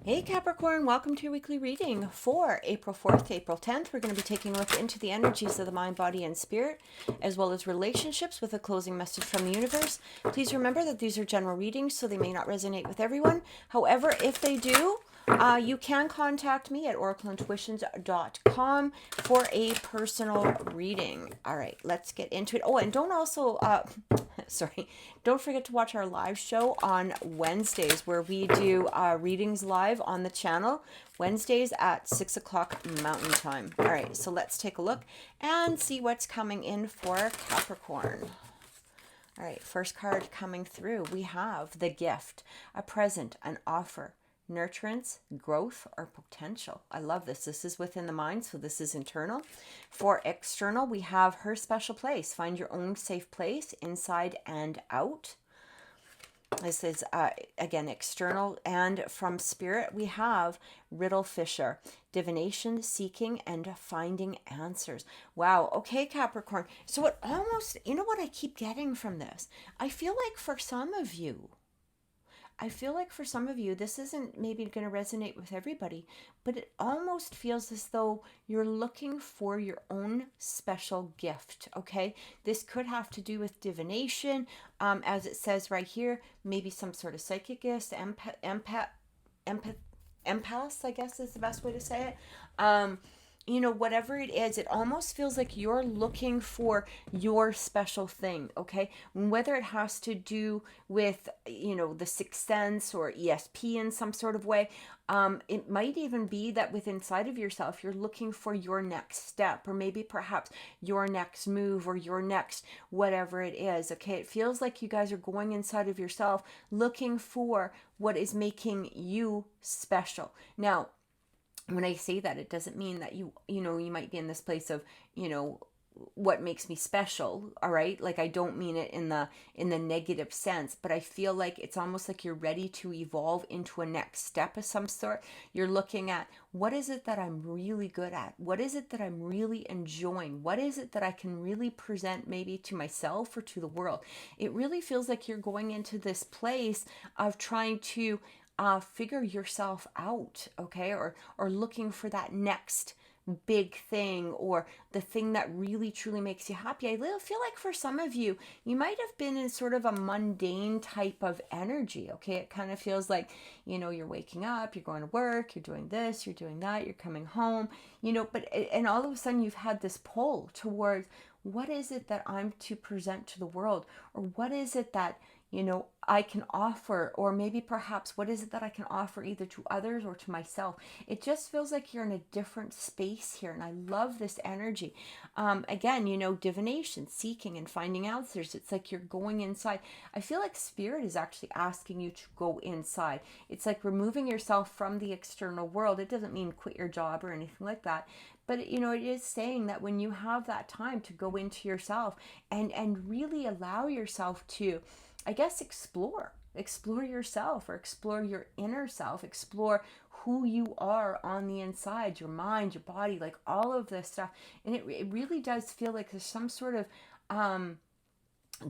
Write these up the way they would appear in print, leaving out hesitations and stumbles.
Hey Capricorn, welcome to your weekly reading for April 4th to April 10th. We're going to be taking a look into the energies of the mind, body, and spirit, as well as relationships with a closing message from the universe. Please remember that these are general readings, so they may not resonate with everyone. However, if they do, you can contact me at oracleintuitions.com for a personal reading. All right, let's get into it. Oh, and don't also, don't forget to watch our live show on Wednesdays where we do readings live on the channel. Wednesdays at 6 o'clock Mountain Time. All right, so let's take a look and see what's coming in for Capricorn. All right, first card coming through, we have the gift, a present, an offer, nurturance, growth, or potential. I love this. This is within the mind, so this is internal. For external, we have her special place. Find your own safe place, inside and out. This is, again, external. And from spirit, we have Riddle Fisher, divination, seeking, and finding answers. Wow. Okay, Capricorn. So it almost, you know what I keep getting from this? I feel like for some of you, this isn't maybe going to resonate with everybody, but it almost feels as though you're looking for your own special gift, okay? This could have to do with divination, as it says right here, maybe some sort of psychic gifts, empaths, I guess is the best way to say it. Whatever it is, it almost feels like you're looking for your special thing, okay? Whether it has to do with, the sixth sense or ESP in some sort of way, it might even be that with inside of yourself, you're looking for your next step, or maybe perhaps your next move, or your next whatever it is, okay? It feels like you guys are going inside of yourself, looking for what is making you special. Now, when I say that, it doesn't mean that you might be in this place of, what makes me special, all right? Like, I don't mean it in the negative sense, but I feel like it's almost like you're ready to evolve into a next step of some sort. You're looking at, what is it that I'm really good at? What is it that I'm really enjoying? What is it that I can really present maybe to myself or to the world? It really feels like you're going into this place of trying to figure yourself out, okay? Or looking for that next big thing, or the thing that really truly makes you happy. I feel like for some of you, you might have been in sort of a mundane type of energy, okay? It kind of feels like, you're waking up, you're going to work, you're doing this, you're doing that, you're coming home, and all of a sudden you've had this pull towards, what is it that I'm to present to the world? Or what is it that I can offer, or maybe perhaps what is it that I can offer either to others or to myself? It just feels like you're in a different space here, and I love this energy. Again, divination, seeking, and finding answers. It's like you're going inside. I feel like spirit is actually asking you to go inside. It's like removing yourself from the external world. It doesn't mean quit your job or anything like that. But it is saying that when you have that time to go into yourself and really allow yourself to, I guess, explore yourself, or explore your inner self, explore who you are on the inside, your mind, your body, like all of this stuff. And it really does feel like there's some sort of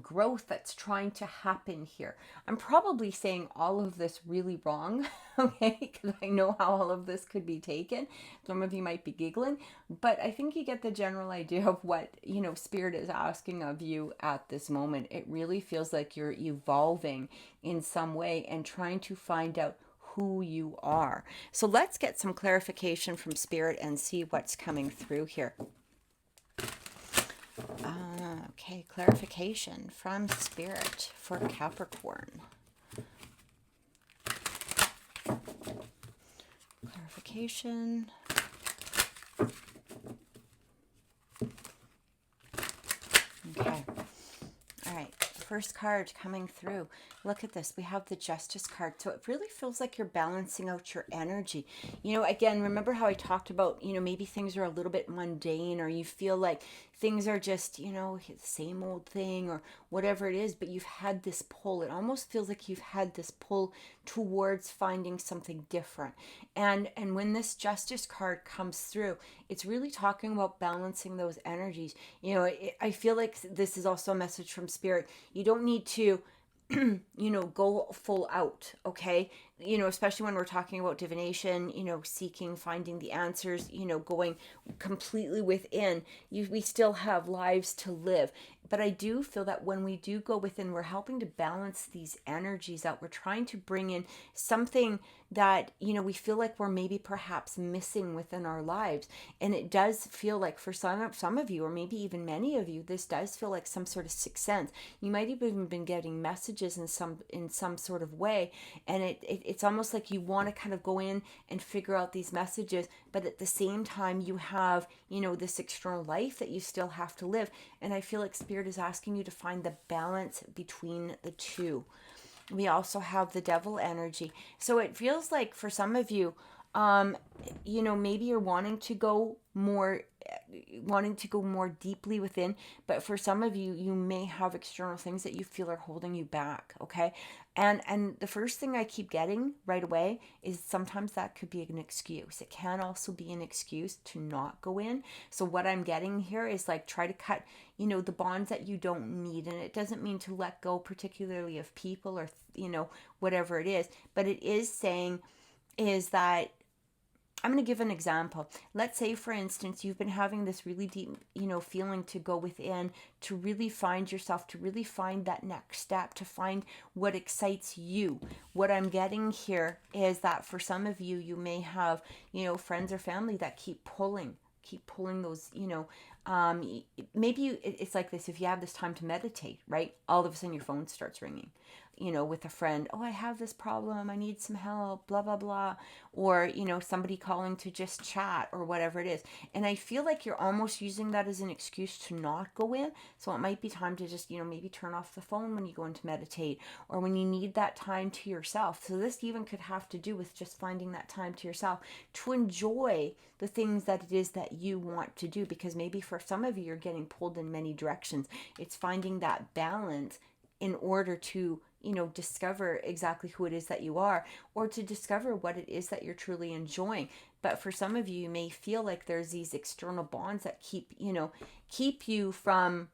growth that's trying to happen here. I'm probably saying all of this really wrong, okay, because I know how all of this could be taken. Some of you might be giggling, but I think you get the general idea of what, spirit is asking of you at this moment. It really feels like you're evolving in some way and trying to find out who you are. So let's get some clarification from spirit and see what's coming through here. Okay, clarification from spirit for Capricorn. Clarification. Okay. All right. First card coming through. Look at this. We have the Justice card. So it really feels like you're balancing out your energy. Again, remember how I talked about, maybe things are a little bit mundane, or you feel like things are just, the same old thing, or whatever it is, but you've had this pull. It almost feels like you've had this pull towards finding something different. And when this Justice card comes through, it's really talking about balancing those energies. I feel like this is also a message from spirit. You don't need to go full out, okay? Especially when we're talking about divination, seeking, finding the answers, going completely within. We still have lives to live. But I do feel that when we do go within, we're helping to balance these energies out. We're trying to bring in something that, we feel like we're maybe perhaps missing within our lives. And it does feel like for some of you, or maybe even many of you, this does feel like some sort of sixth sense. You might have even been getting messages in some sort of way, and it's almost like you want to kind of go in and figure out these messages, but at the same time you have this external life that you still have to live. And I feel like Spirit is asking you to find the balance between the two. We also have the devil energy. So it feels like for some of you, maybe you're wanting to go more deeply within, but for some of you, you may have external things that you feel are holding you back. Okay. And the first thing I keep getting right away is sometimes that could be an excuse. It can also be an excuse to not go in. So what I'm getting here is like, try to cut, the bonds that you don't need. And it doesn't mean to let go particularly of people or, whatever it is, but it is saying is that I'm going to give an example. Let's say, for instance, you've been having this really deep, feeling to go within, to really find yourself, to really find that next step, to find what excites you. What I'm getting here is that for some of you, you may have, friends or family that keep pulling those, maybe it's like this. If you have this time to meditate, right? All of a sudden your phone starts ringing, with a friend. Oh, I have this problem. I need some help, blah, blah, blah. Or, somebody calling to just chat or whatever it is. And I feel like you're almost using that as an excuse to not go in. So it might be time to just, maybe turn off the phone when you go in to meditate, or when you need that time to yourself. So this even could have to do with just finding that time to yourself to enjoy the things that it is that you want to do. Because maybe for some of you, you're getting pulled in many directions. It's finding that balance in order to discover exactly who it is that you are, or to discover what it is that you're truly enjoying. But for some of you, you may feel like there's these external bonds that keep you from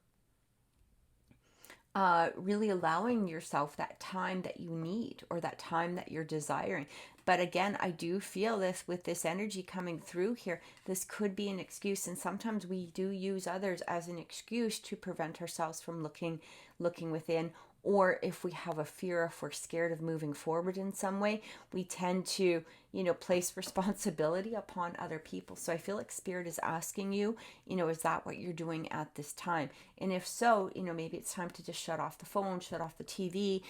really allowing yourself that time that you need, or that time that you're desiring. But again, I do feel this with this energy coming through here. This could be an excuse, and sometimes we do use others as an excuse to prevent ourselves from looking within. Or if we have a fear, if we're scared of moving forward in some way, we tend to, place responsibility upon other people. So I feel like Spirit is asking you, is that what you're doing at this time? And if so, maybe it's time to just shut off the phone, shut off the TV,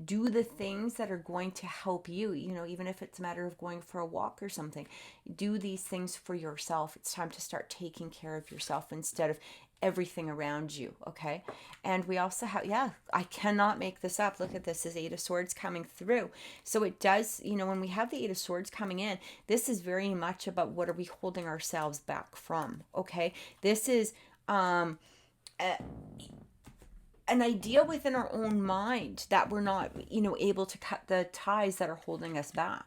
do the things that are going to help you, even if it's a matter of going for a walk or something. Do these things for yourself. It's time to start taking care of yourself instead of everything around you. Okay. And we also have, I cannot make this up. Look at this, is Eight of Swords coming through. So it does, when we have the Eight of Swords coming in, this is very much about what are we holding ourselves back from. Okay. This is an idea within our own mind that we're not, able to cut the ties that are holding us back.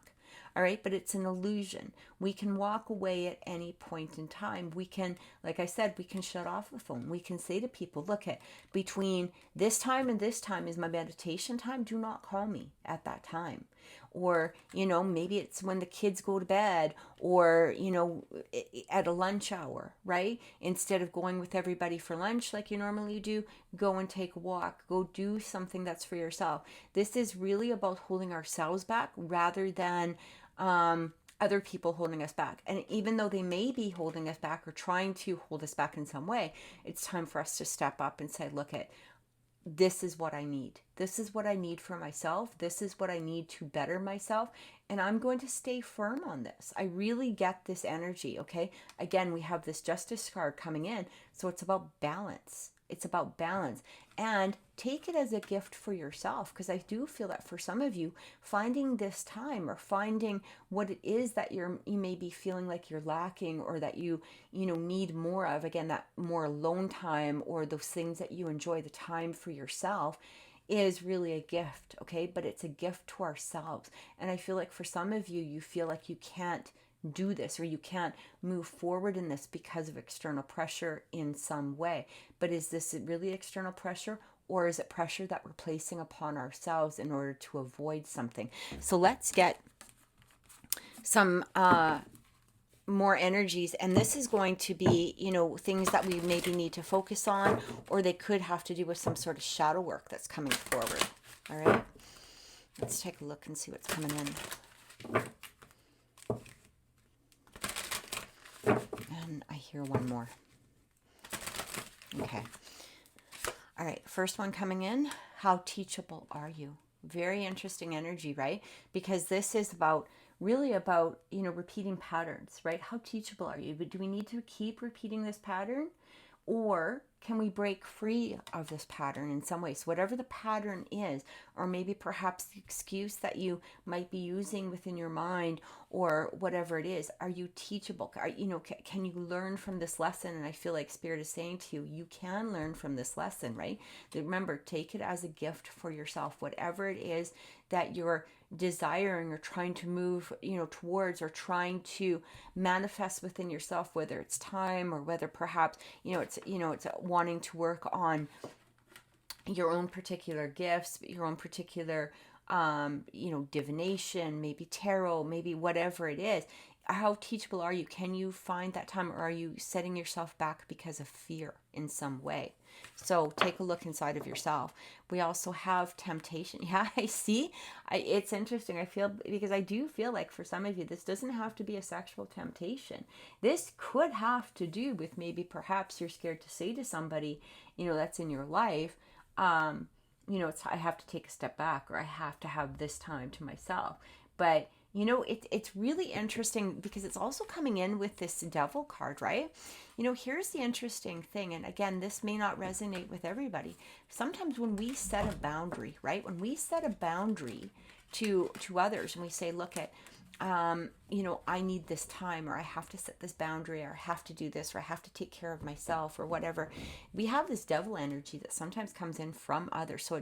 All right, but it's an illusion. We can walk away at any point in time. We can, like I said, we can shut off the phone. We can say to people, look, between this time and this time is my meditation time. Do not call me at that time. Or, maybe it's when the kids go to bed, or, at a lunch hour, right? Instead of going with everybody for lunch like you normally do, go and take a walk. Go do something that's for yourself. This is really about holding ourselves back rather than other people holding us back. And even though they may be holding us back or trying to hold us back in some way, it's time for us to step up and say, look, this is what I need. This is what I need for myself. This is what I need to better myself. And I'm going to stay firm on this. I really get this energy, okay? Again, we have this Justice card coming in. So it's about balance. It's about balance. And take it as a gift for yourself, because I do feel that for some of you, finding this time, or finding what it is that you may be feeling like you're lacking, or that you need more of, again, that more alone time, or those things that you enjoy, the time for yourself, is really a gift, okay? But it's a gift to ourselves. And I feel like for some of you, you feel like you can't do this, or you can't move forward in this because of external pressure in some way. But is this really external pressure, or is it pressure that we're placing upon ourselves in order to avoid something? So let's get some more energies, and this is going to be, you know, things that we maybe need to focus on, or they could have to do with some sort of shadow work that's coming forward. All right, let's take a look and see what's coming in. And I hear one more. Okay. All right, first one coming in. How teachable are you? Very interesting energy, right? Because this is about, really about, you know, repeating patterns, right? How teachable are you? But do we need to keep repeating this pattern? Or can we break free of this pattern in some ways? Whatever the pattern is, or maybe perhaps the excuse that you might be using within your mind, or whatever it is, are you teachable? You know, can you learn from this lesson? And I feel like Spirit is saying to you, you can learn from this lesson, right? Remember, take it as a gift for yourself. Whatever it is that you're desiring or trying to move, you know, towards, or trying to manifest within yourself, whether it's time, or whether perhaps, you know, it's wanting to work on your own particular gifts, your own particular, you know, divination, maybe tarot, maybe whatever it is. How teachable are you? Can you find that time, or are you setting yourself back because of fear in some way? So take a look inside of yourself. We also have temptation. Yeah, I see. It's interesting. I feel, because I do feel like for some of you, this doesn't have to be a sexual temptation. This could have to do with maybe perhaps you're scared to say to somebody, you know, that's in your life, you know, I have to take a step back, or I have to have this time to myself. But you know, it's really interesting because it's also coming in with this Devil card, right? You know, here's the interesting thing. And again, this may not resonate with everybody. Sometimes when we set a boundary, right? When we set a boundary to others, and we say, look at, you know, I need this time, or I have to set this boundary, or I have to do this, or I have to take care of myself, or whatever. We have this Devil energy that sometimes comes in from others. So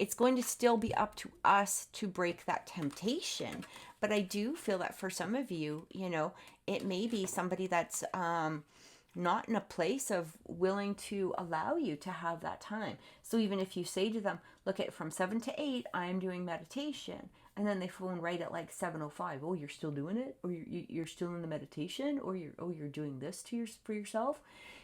it's going to still be up to us to break that temptation. But I do feel that for some of you, you know, it may be somebody that's not in a place of willing to allow you to have that time. So even if you say to them, look, at from 7 to 8, I am doing meditation. And then they phone right at like 7:05. Oh, you're still doing it? Or you're still in the meditation? Or you're doing this for yourself?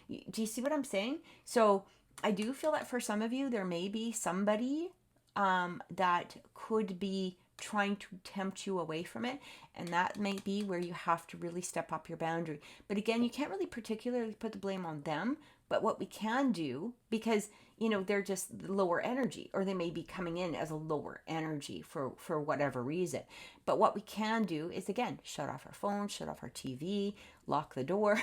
Do you see what I'm saying? So I do feel that for some of you, there may be somebody that could be trying to tempt you away from it, and that may be where you have to really step up your boundary. But again, you can't really particularly put the blame on them, but what we can do, because you know, they're just lower energy, or they may be coming in as a lower energy for whatever reason. But what we can do is, again, shut off our phone, shut off our TV, lock the door,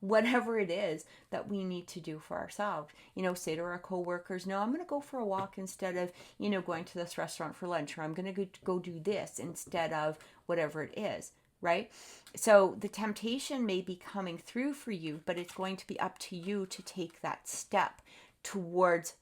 whatever it is that we need to do for ourselves. You know, say to our coworkers, no, I'm going to go for a walk instead of, you know, going to this restaurant for lunch, or I'm going to go do this instead of whatever it is, right? So the temptation may be coming through for you, but it's going to be up to you to take that step towards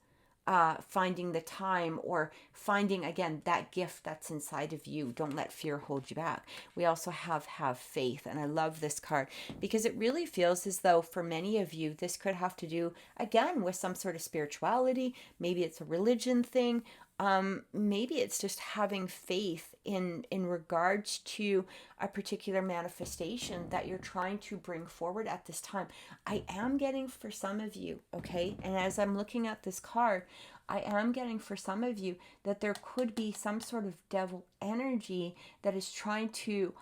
finding the time, or finding, again, that gift that's inside of you. Don't let fear hold you back. We also have faith. And I love this card because it really feels as though for many of you, this could have to do, again, with some sort of spirituality. Maybe it's a religion thing. Maybe it's just having faith in regards to a particular manifestation that you're trying to bring forward at this time. I am getting for some of you, okay? And as I'm looking at this card, I am getting for some of you that there could be some sort of devil energy that is trying to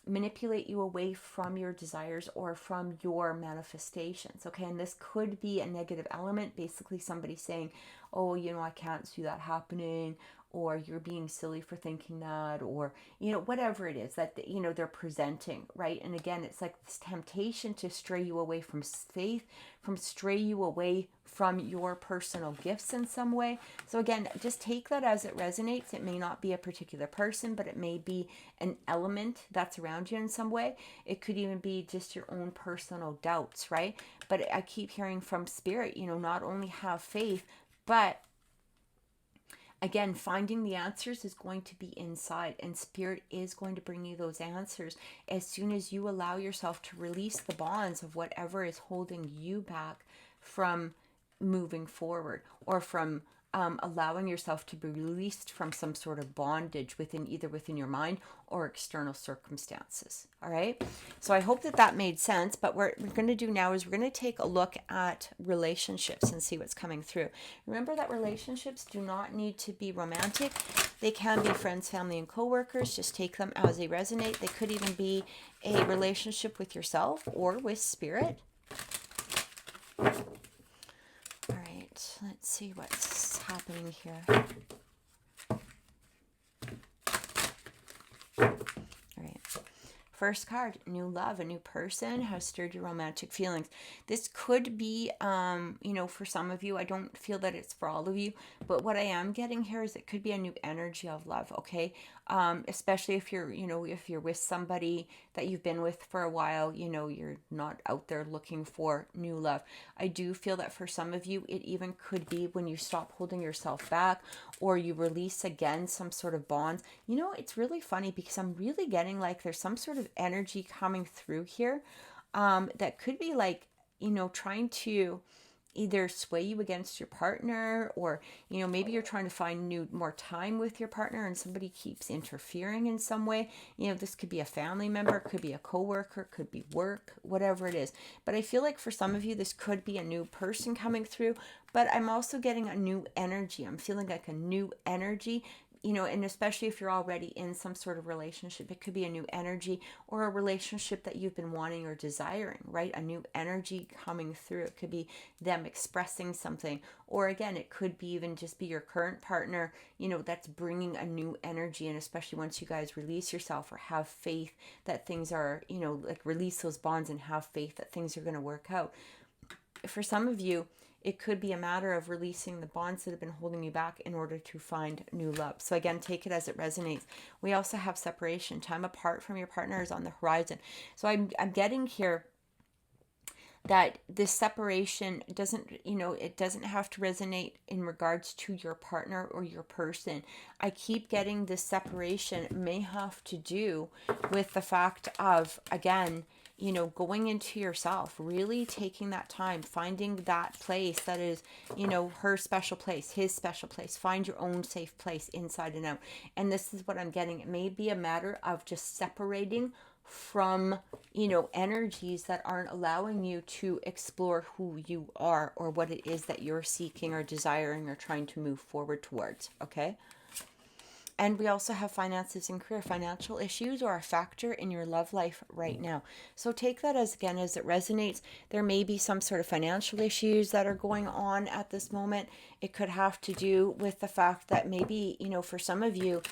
manipulate you away from your desires or from your manifestations, okay? And this could be a negative element, basically somebody saying, oh, you know, I can't see that happening, or you're being silly for thinking that, or, you know, whatever it is that, you know, they're presenting, right? And again, it's like this temptation to stray you away from faith, from stray you away from your personal gifts in some way. So again, just take that as it resonates. It may not be a particular person, but it may be an element that's around you in some way. It could even be just your own personal doubts, right? But I keep hearing from Spirit, you know, not only have faith, but again, finding the answers is going to be inside, and Spirit is going to bring you those answers as soon as you allow yourself to release the bonds of whatever is holding you back from moving forward, or from allowing yourself to be released from some sort of bondage either within your mind or external circumstances. All right. So I hope that made sense. But what we're going to do now is we're going to take a look at relationships and see what's coming through. Remember that relationships do not need to be romantic. They can be friends, family, and coworkers. Just take them as they resonate. They could even be a relationship with yourself or with spirit. All right. Let's see what's happening here. All right. First card, new love, a new person has stirred your romantic feelings. This could be, for some of you, I don't feel that it's for all of you, but what I am getting here is it could be a new energy of love, okay? Especially if you're with somebody that you've been with for a while, you're not out there looking for new love. I do feel that for some of you, it even could be when you stop holding yourself back or you release again some sort of bonds. It's really funny because I'm really getting like there's some sort of energy coming through here that could be like, trying to either sway you against your partner, or maybe you're trying to find more time with your partner and somebody keeps interfering in some way. This could be a family member, could be a coworker, could be work, whatever it is. But I feel like for some of you this could be a new person coming through, but I'm also getting a new energy. I'm feeling like a new energy, and especially if you're already in some sort of relationship, it could be a new energy or a relationship that you've been wanting or desiring, right? A new energy coming through. It could be them expressing something, or again, it could be even just be your current partner, that's bringing a new energy. And especially once you guys release yourself or have faith that things are, like release those bonds and have faith that things are going to work out. For some of you, it could be a matter of releasing the bonds that have been holding you back in order to find new love. So again, take it as it resonates. We also have separation. Time apart from your partner is on the horizon. So I'm getting here that this separation it doesn't have to resonate in regards to your partner or your person. I keep getting this separation may have to do with the fact of, again, going into yourself, really taking that time, finding that place that is, her special place, his special place. Find your own safe place inside and out. And this is what I'm getting. It may be a matter of just separating from, energies that aren't allowing you to explore who you are or what it is that you're seeking or desiring or trying to move forward towards. Okay. And we also have finances and career. Financial issues are a factor in your love life right now. So take that as it resonates. There may be some sort of financial issues that are going on at this moment. It could have to do with the fact that maybe, for some of you,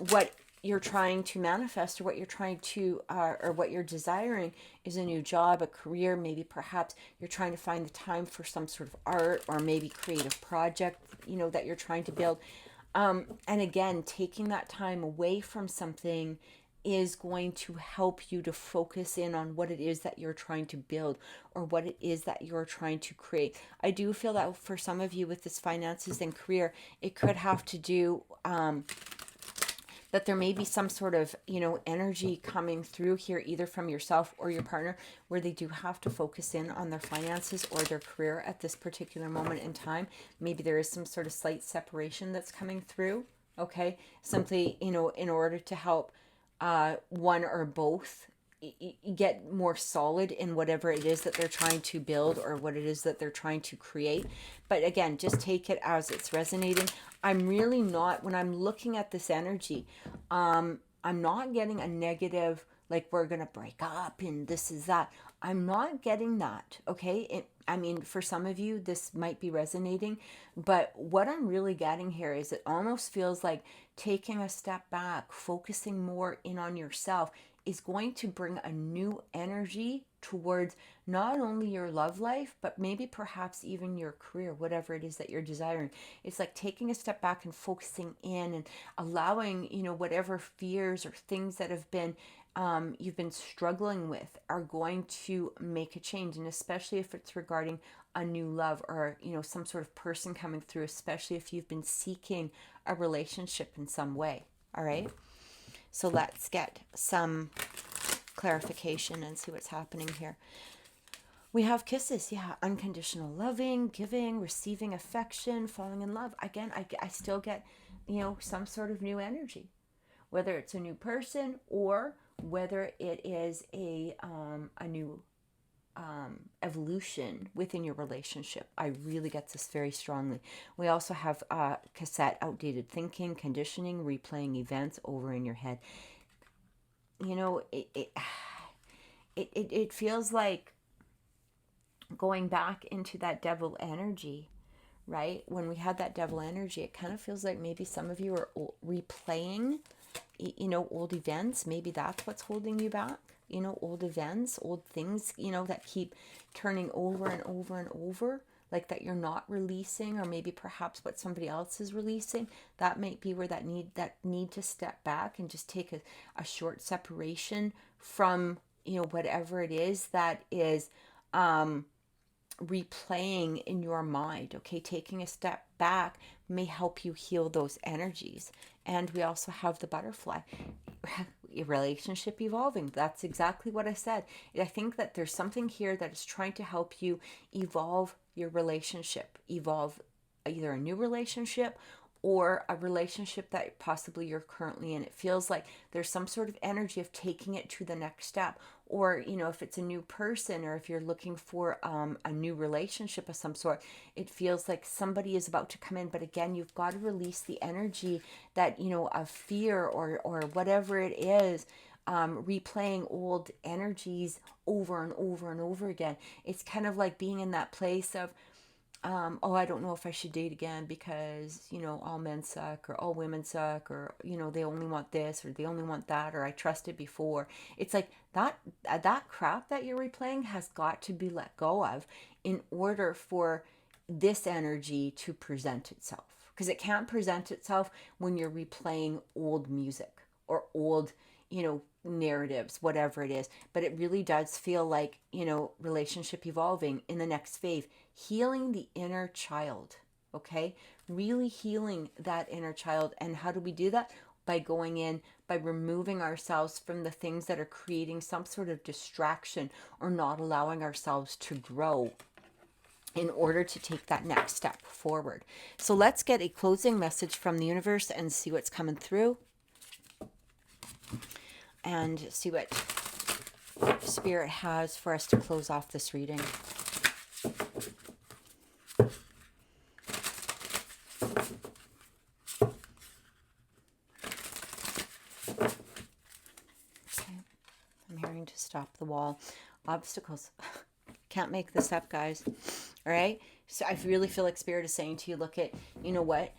what you're trying to manifest or what you're trying to, or what you're desiring is a new job, a career. Maybe perhaps you're trying to find the time for some sort of art or maybe creative project, that you're trying to build. And again, taking that time away from something is going to help you to focus in on what it is that you're trying to build or what it is that you're trying to create. I do feel that for some of you with this finances and career, it could have to do that there may be some sort of, energy coming through here, either from yourself or your partner, where they do have to focus in on their finances or their career at this particular moment in time. Maybe there is some sort of slight separation that's coming through. Okay. Simply, in order to help one or both get more solid in whatever it is that they're trying to build or what it is that they're trying to create. But again, just take it as it's resonating. I'm really not, when I'm looking at this energy, I'm not getting a negative, like we're going to break up and this is that. I'm not getting that. Okay. For some of you, this might be resonating, but what I'm really getting here is it almost feels like taking a step back, focusing more in on yourself is going to bring a new energy towards not only your love life, but maybe perhaps even your career, whatever it is that you're desiring. It's like taking a step back and focusing in and allowing, whatever fears or things that have been you've been struggling with are going to make a change. And especially if it's regarding a new love or, some sort of person coming through, especially if you've been seeking a relationship in some way. All right. So let's get some clarification and see what's happening here. We have kisses, yeah, unconditional loving, giving, receiving affection, falling in love. Again, I still get, some sort of new energy, whether it's a new person or whether it is a new evolution within your relationship. I really get this very strongly. We also have cassette, outdated thinking, conditioning, replaying events over in your head. It feels like going back into that devil energy, right? When we had that devil energy, it kind of feels like maybe some of you are replaying, old events. Maybe that's what's holding you back. Old events, old things, that keep turning over and over and over, like that you're not releasing, or maybe perhaps what somebody else is releasing. That might be where that need to step back and just take a short separation from, whatever it is that is replaying in your mind. Okay, taking a step back may help you heal those energies. And we also have the butterfly. Relationship evolving. That's exactly what I said. I think that there's something here that is trying to help you evolve your relationship, evolve either a new relationship or a relationship that possibly you're currently in. It feels like there's some sort of energy of taking it to the next step. Or, if it's a new person, or if you're looking for a new relationship of some sort, it feels like somebody is about to come in. But again, you've got to release the energy that, of fear or whatever it is, replaying old energies over and over and over again. It's kind of like being in that place of, I don't know if I should date again because, all men suck, or all women suck, or, they only want this or they only want that, or I trusted before. It's like that crap that you're replaying has got to be let go of in order for this energy to present itself. Because it can't present itself when you're replaying old music or old, narratives, whatever it is. But it really does feel like, relationship evolving in the next phase, healing the inner child. Okay, really healing that inner child. And how do we do that? By going in, by removing ourselves from the things that are creating some sort of distraction or not allowing ourselves to grow in order to take that next step forward. So let's get a closing message from the universe and see what's coming through, and see what Spirit has for us to close off this reading. I'm hearing to stop the wall. Obstacles. Can't make this up, guys. All right? So I really feel like Spirit is saying to you, look at, what?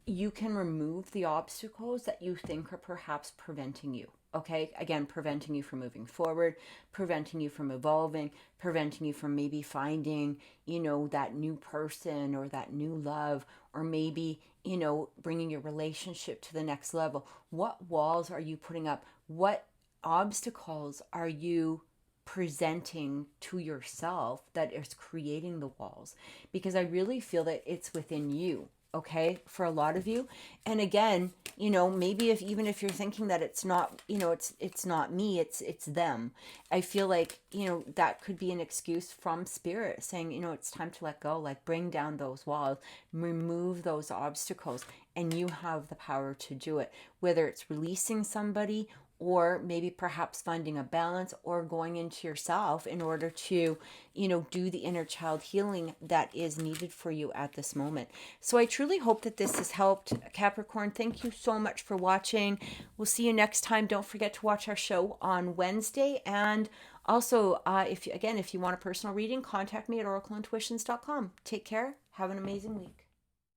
You can remove the obstacles that you think are perhaps preventing you. Okay? Again, preventing you from moving forward, preventing you from evolving, preventing you from maybe finding, that new person or that new love, or maybe, bringing your relationship to the next level. What walls are you putting up? What obstacles are you presenting to yourself that is creating the walls? Because I really feel that it's within you, okay, for a lot of you. And again, maybe even if you're thinking that it's not, it's not me, it's them. I feel like, that could be an excuse from Spirit saying, it's time to let go, like bring down those walls, remove those obstacles, and you have the power to do it. Whether it's releasing somebody, or maybe perhaps finding a balance, or going into yourself in order to, do the inner child healing that is needed for you at this moment. So I truly hope that this has helped, Capricorn. Thank you so much for watching. We'll see you next time. Don't forget to watch our show on Wednesday. And also, if you want a personal reading, contact me at oracle intuitions.com. Take care. Have an amazing week.